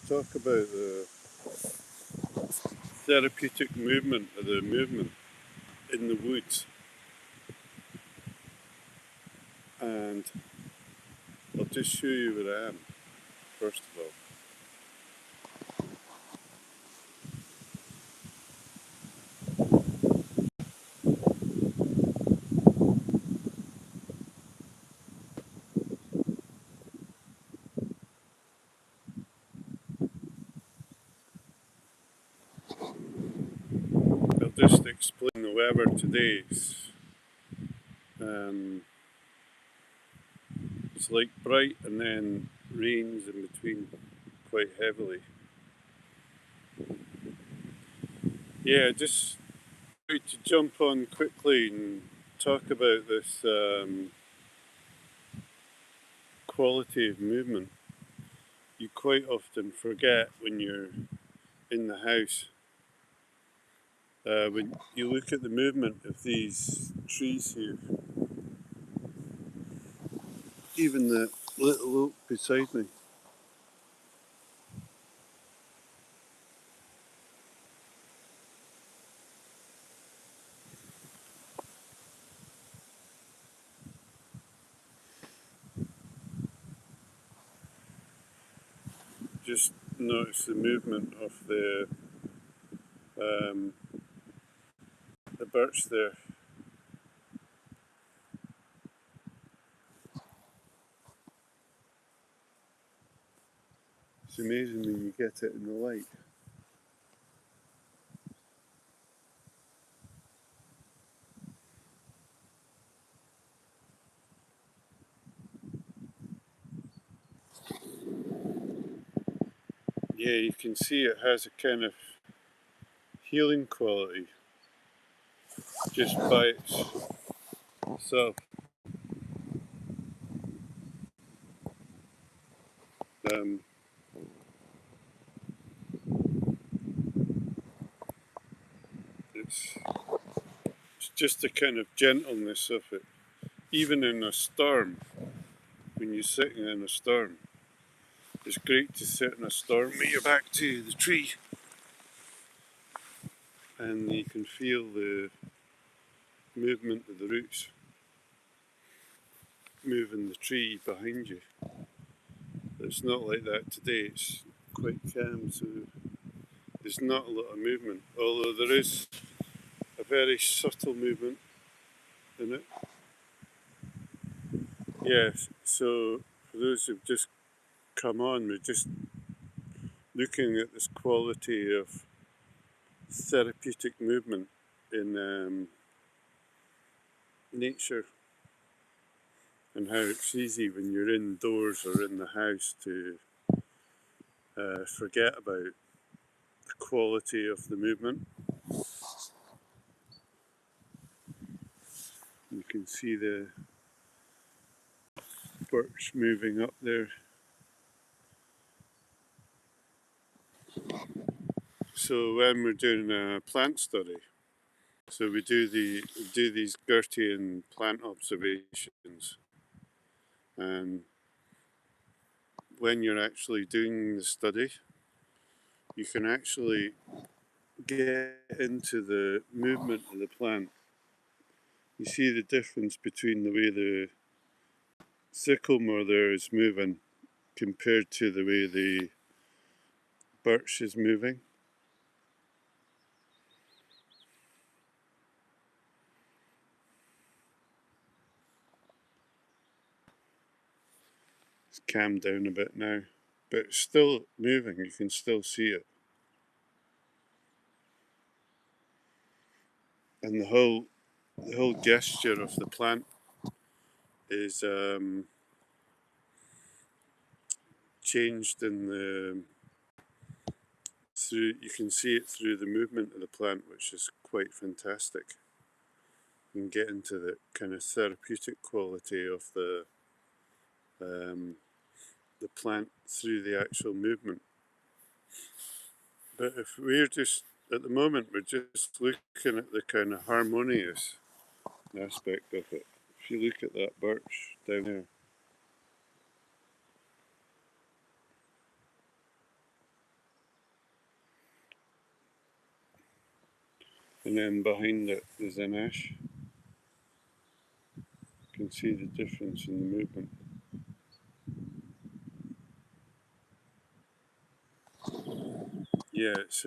talk about the therapeutic movement of the movement in the woods. And I'll just show you where I am, first of all. I'll just explain the weather today. It's like bright and then rains in between quite heavily. Yeah, just to jump on quickly and talk about this quality of movement. You quite often forget when you're in the house. When you look at the movement of these trees here, even the little oak beside me. Just notice the movement of the birch there. It's amazing when you get it in the light. Yeah, you can see it has a kind of healing quality just by itself. Um, it's just the kind of gentleness of it. Even in a storm, when you're sitting in a storm, it's great to sit in a storm with your back to the tree and you can feel the movement of the roots moving the tree behind you. It's not like that today, it's quite calm, so there's not a lot of movement, although there is a very subtle movement in it. Yes, so for those who've just come on, we're just looking at this quality of therapeutic movement in nature and how it's easy when you're indoors or in the house to forget about the quality of the movement. You can see the birch moving up there. So when we're doing a plant study, so we do these Gertian plant observations, and when you're actually doing the study, you can actually get into the movement of the plant. You see the difference between the way the sycamore there is moving compared to the way the birch is moving. It's calmed down a bit now, but it's still moving, you can still see it. And the whole gesture of the plant is changed in the through. You can see it through the movement of the plant, which is quite fantastic. You can get into the kind of therapeutic quality of the plant through the actual movement. But if we're just at the moment, we're just looking at the kind of harmonious aspect of it. If you look at that birch down there, and then behind it there's an ash. You can see the difference in the movement. Yeah, it's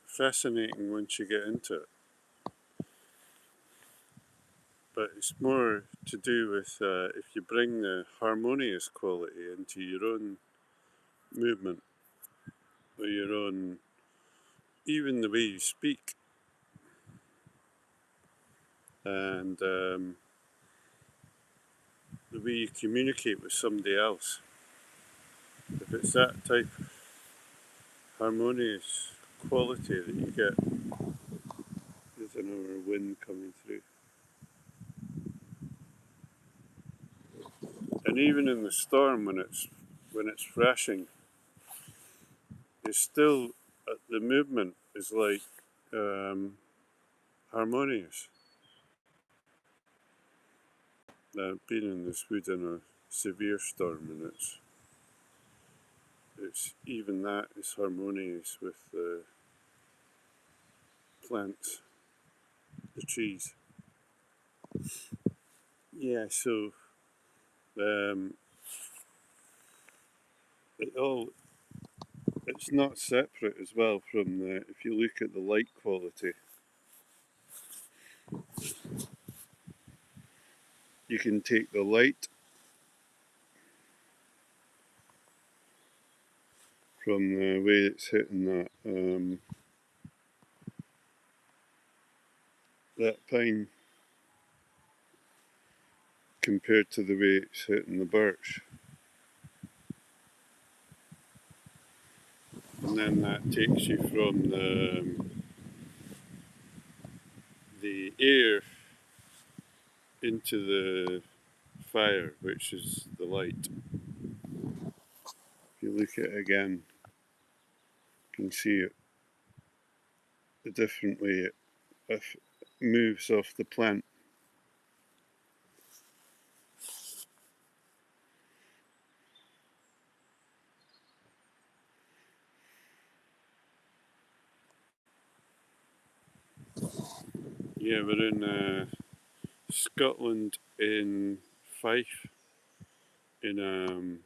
fascinating once you get into it, but it's more to do with if you bring the harmonious quality into your own movement, or your own, even the way you speak, and the way you communicate with somebody else. If it's that type of harmonious quality that you get, there's another wind coming through. And even in the storm, when it's thrashing, it's still the movement is like harmonious. Now, I've been in this wood in a severe storm, and it's even that is harmonious with the plants, the trees. Yeah, so um, it's not separate as well from the. If you look at the light quality, you can take the light from the way it's hitting that pine compared to the way it's hitting the birch, and then that takes you from the air into the fire, which is the light. If you look at it again, you can see it, the different way it moves off the plant. Yeah, we're in Scotland, in Fife, in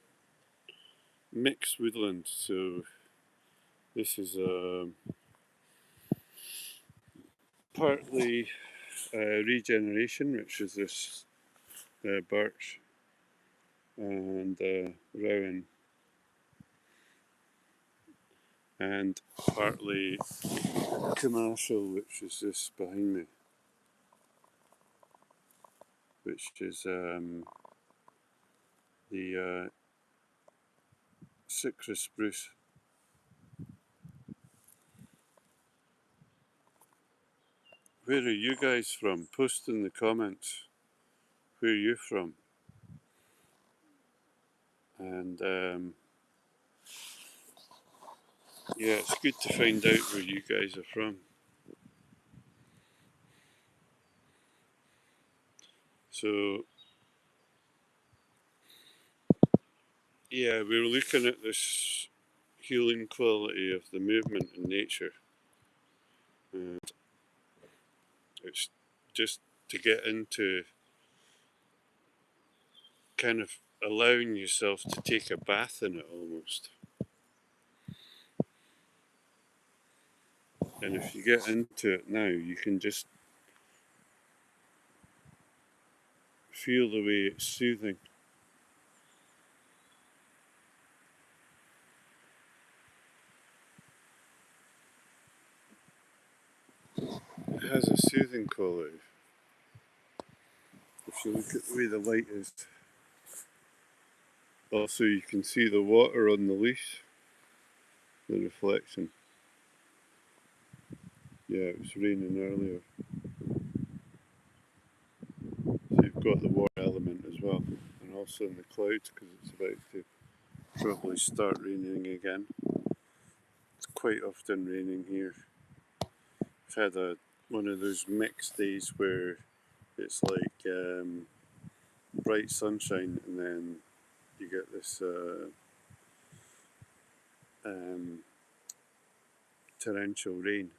mixed woodland. So this is partly regeneration, which is this birch and rowan, and partly commercial, which is this behind me, which is the citrus spruce. Where are you guys from? Post in the comments where you're from, and yeah, it's good to find out where you guys are from. So yeah, we're looking at this healing quality of the movement in nature, and it's just to get into kind of allowing yourself to take a bath in it almost. And if you get into it now, you can just feel the way it's soothing. It has a soothing quality. If you look at the way the light is, also you can see the water on the leaf, the reflection. Yeah, it was raining earlier. So you've got the water element as well, and also in the clouds because it's about to probably start raining again. It's quite often raining here. I've had one of those mixed days where it's like bright sunshine and then you get this torrential rain.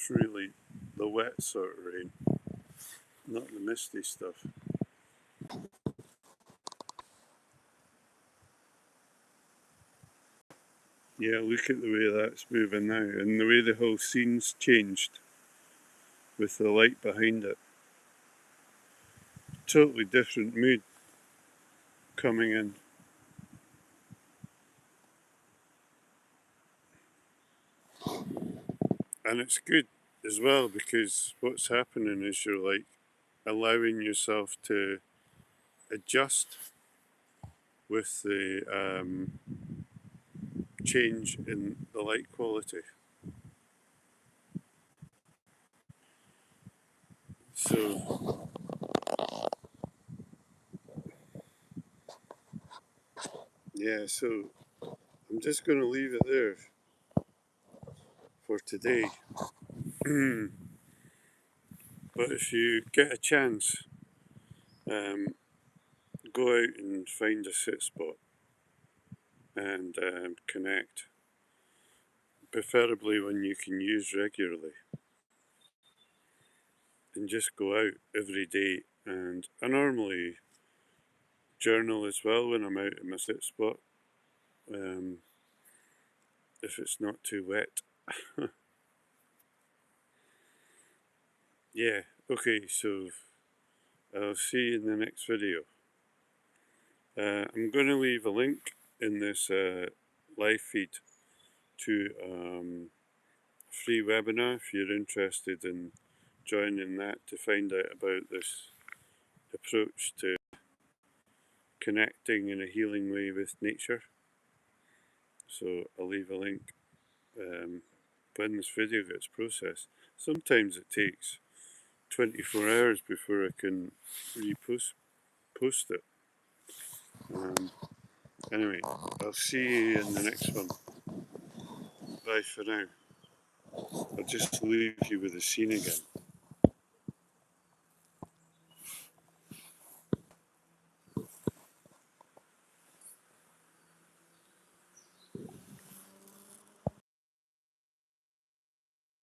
That's really the wet sort of rain, not the misty stuff. Yeah, look at the way that's moving now, and the way the whole scene's changed with the light behind it. Totally different mood coming in. And it's good as well because what's happening is you're like allowing yourself to adjust with the change in the light quality. So, yeah, so I'm just going to leave it there for today. But if you get a chance, um, go out and find a sit spot and connect, preferably when you can use regularly, and just go out every day. And I normally journal as well when I'm out in my sit spot, um, if it's not too wet. Yeah, okay, so I'll see you in the next video. I'm going to leave a link in this live feed to free webinar if you're interested in joining that to find out about this approach to connecting in a healing way with nature. So I'll leave a link when this video gets processed. Sometimes it takes 24 hours before I can post it. Anyway, I'll see you in the next one. Bye for now. I'll just leave you with the scene again.